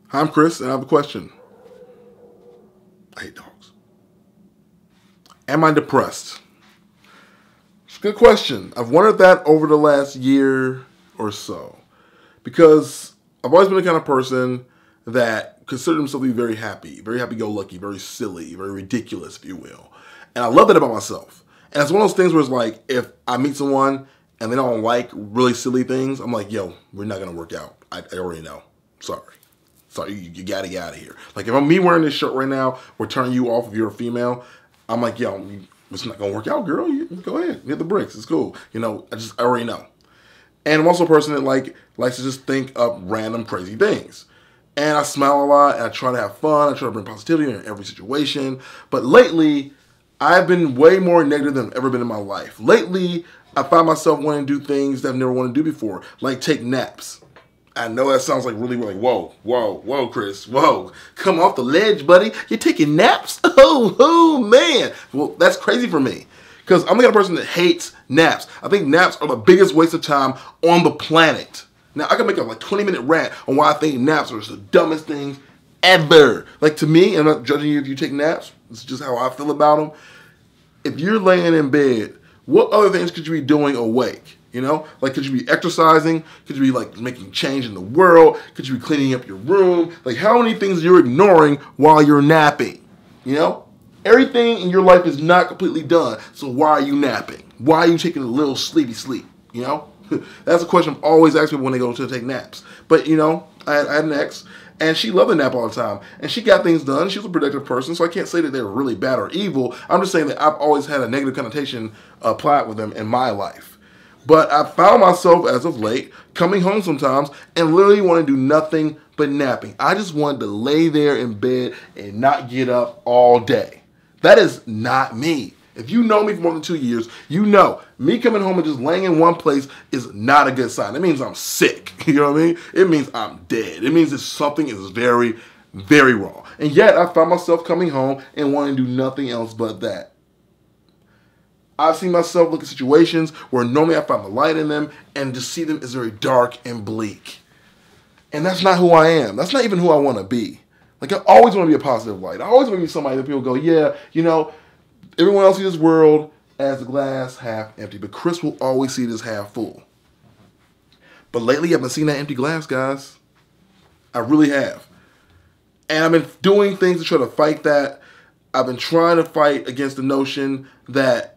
Hi, I'm Chris, and I have a question. I hate dogs. Am I depressed? It's a good question. I've wondered that over the last year or so. Because I've always been the kind of person that considered himself to be very happy-go-lucky, very silly, very ridiculous, if you will. And I love that about myself. And it's one of those things where it's like, if I meet someone and they don't like really silly things, I'm like, yo, we're not going to work out. I already know. Sorry, you gotta get out of here. Like, if I'm me wearing this shirt right now, we're turning you off if you're a female, I'm like, yo, it's not gonna work out, girl. You go ahead, hit the bricks. It's cool. You know, I already know. And I'm also a person that likes to just think up random crazy things. And I smile a lot, and I try to have fun. I try to bring positivity in every situation. But lately, I've been way more negative than I've ever been in my life. Lately, I find myself wanting to do things that I've never wanted to do before, like take naps. I know that sounds like really, whoa, Chris, whoa. Come off the ledge, buddy. You're taking naps? Oh, man. Well, that's crazy for me because I'm the kind of person that hates naps. I think naps are the biggest waste of time on the planet. Now, I can make a 20-minute rant on why I think naps are the dumbest things ever. Like, to me, I'm not judging you if you take naps. It's just how I feel about them. If you're laying in bed, what other things could you be doing awake? You know, like, could you be exercising? Could you be like making change in the world? Could you be cleaning up your room? Like, how many things you're ignoring while you're napping? You know, everything in your life is not completely done. So why are you napping? Why are you taking a little sleepy sleep? You know, that's a question I'm always asking people when they go to take naps. But, you know, I had an ex, and she loved to nap all the time. And she got things done. She was a productive person, so I can't say that they were really bad or evil. I'm just saying that I've always had a negative connotation applied with them in my life. But I found myself, as of late, coming home sometimes and literally want to do nothing but napping. I just wanted to lay there in bed and not get up all day. That is not me. If you know me for more than 2 years, you know me coming home and just laying in one place is not a good sign. It means I'm sick. You know what I mean? It means I'm dead. It means that something is very, very wrong. And yet I found myself coming home and wanting to do nothing else but that. I've seen myself look at situations where normally I find the light in them and just see them as very dark and bleak. And that's not who I am. That's not even who I want to be. Like, I always want to be a positive light. I always want to be somebody that people go, yeah, you know, everyone else sees this world as the glass half empty, but Chris will always see it as half full. But lately, I've been seeing that empty glass, guys. I really have. And I've been doing things to try to fight that. I've been trying to fight against the notion that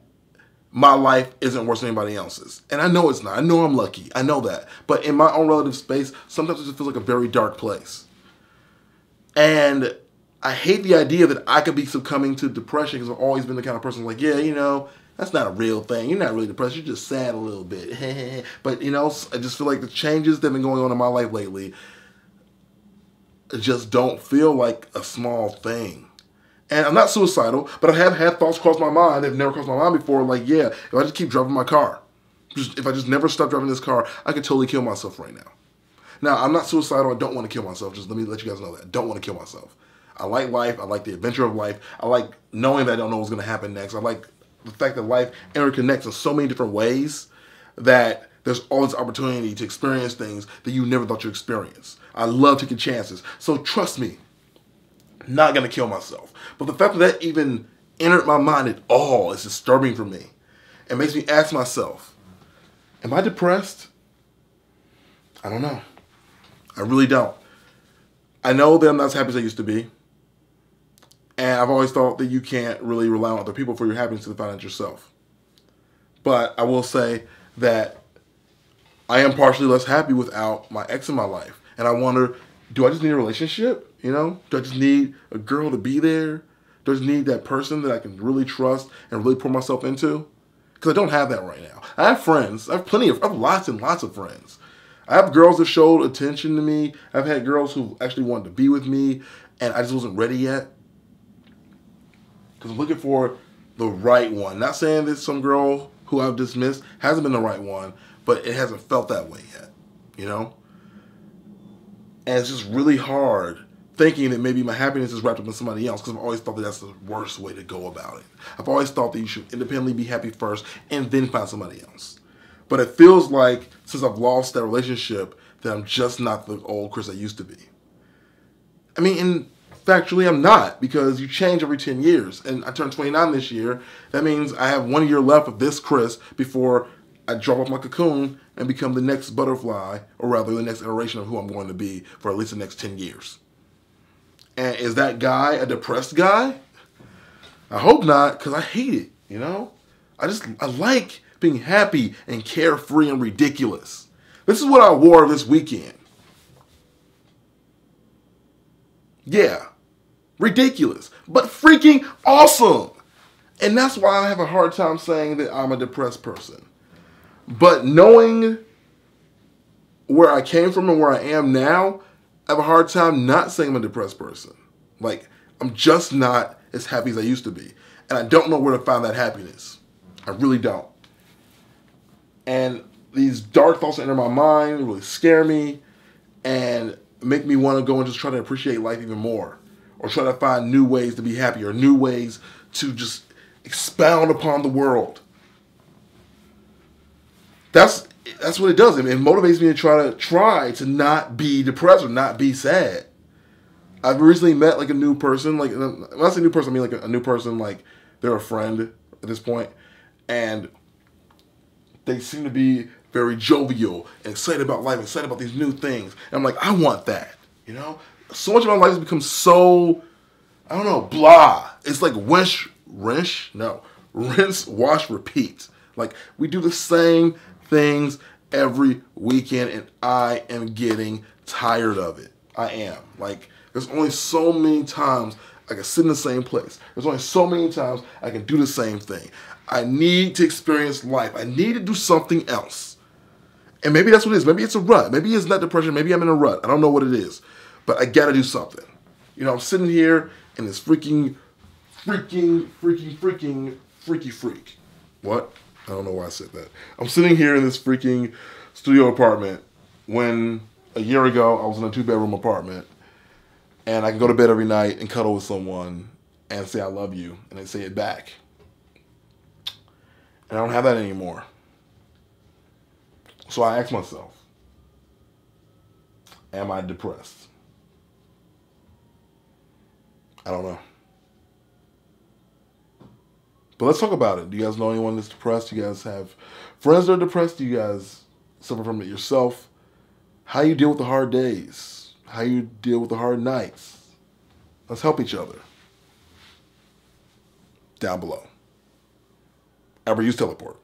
my life isn't worse than anybody else's. And I know it's not. I know I'm lucky. I know that. But in my own relative space, sometimes it just feels like a very dark place. And I hate the idea that I could be succumbing to depression because I've always been the kind of person like, yeah, you know, that's not a real thing. You're not really depressed. You're just sad a little bit. But, you know, I just feel like the changes that have been going on in my life lately just don't feel like a small thing. And I'm not suicidal, but I have had thoughts cross my mind that have never crossed my mind before. Like, yeah, if I just keep driving my car, if I just never stop driving this car, I could totally kill myself right now. Now, I'm not suicidal. I don't want to kill myself. Just let me let you guys know that. I don't want to kill myself. I like life. I like the adventure of life. I like knowing that I don't know what's going to happen next. I like the fact that life interconnects in so many different ways that there's always opportunity to experience things that you never thought you'd experience. I love taking chances. So trust me, not going to kill myself. But the fact that even entered my mind at all is disturbing for me. It makes me ask myself, am I depressed? I don't know. I really don't. I know that I'm not as happy as I used to be. And I've always thought that you can't really rely on other people for your happiness to find it yourself. But I will say that I am partially less happy without my ex in my life. And I wonder, do I just need a relationship? You know, do I just need a girl to be there? Do I just need that person that I can really trust and really pour myself into? Because I don't have that right now. I have friends. I have lots and lots of friends. I have girls that showed attention to me. I've had girls who actually wanted to be with me, and I just wasn't ready yet. Because I'm looking for the right one. Not saying that some girl who I've dismissed hasn't been the right one, but it hasn't felt that way yet, you know? And it's just really hard thinking that maybe my happiness is wrapped up in somebody else because I've always thought that that's the worst way to go about it. I've always thought that you should independently be happy first and then find somebody else. But it feels like since I've lost that relationship that I'm just not the old Chris I used to be. I mean, and factually, I'm not, because you change every 10 years. And I turned 29 this year. That means I have 1 year left of this Chris before I drop off my cocoon and become the next butterfly, or rather the next iteration of who I'm going to be for at least the next 10 years. And is that guy a depressed guy? I hope not, because I hate it, you know? I like being happy and carefree and ridiculous. This is what I wore this weekend. Yeah, ridiculous, but freaking awesome. And that's why I have a hard time saying that I'm a depressed person. But knowing where I came from and where I am now, I have a hard time not saying I'm a depressed person. Like, I'm just not as happy as I used to be. And I don't know where to find that happiness. I really don't. And these dark thoughts that enter my mind really scare me and make me want to go and just try to appreciate life even more. Or try to find new ways to be happy, or new ways to just expound upon the world. That's what it does. It motivates me to try to not be depressed or not be sad. I've recently met like a new person. Like, when I say new person, I mean like a new person, like they're a friend at this point. And they seem to be very jovial and excited about life, excited about these new things. And I'm like, I want that, you know? So much of my life has become so, I don't know, blah. It's like rinse, wash, repeat. Like, we do the same things every weekend, and I am getting tired of it. I am. Like, there's only so many times I can sit in the same place. There's only so many times I can do the same thing. I need to experience life. I need to do something else. And maybe that's what it is. Maybe it's a rut. Maybe it's not depression. Maybe I'm in a rut. I don't know what it is. But I gotta do something. You know, I'm sitting here in this freaky freak. What? I don't know why I said that. I'm sitting here in this freaking studio apartment when a year ago I was in a 2-bedroom apartment, and I can go to bed every night and cuddle with someone and say I love you, and they say it back. And I don't have that anymore. So I ask myself, am I depressed? I don't know. But let's talk about it. Do you guys know anyone that's depressed? Do you guys have friends that are depressed? Do you guys suffer from it yourself? How you deal with the hard days? How you deal with the hard nights? Let's help each other. Down below. Ever use teleport?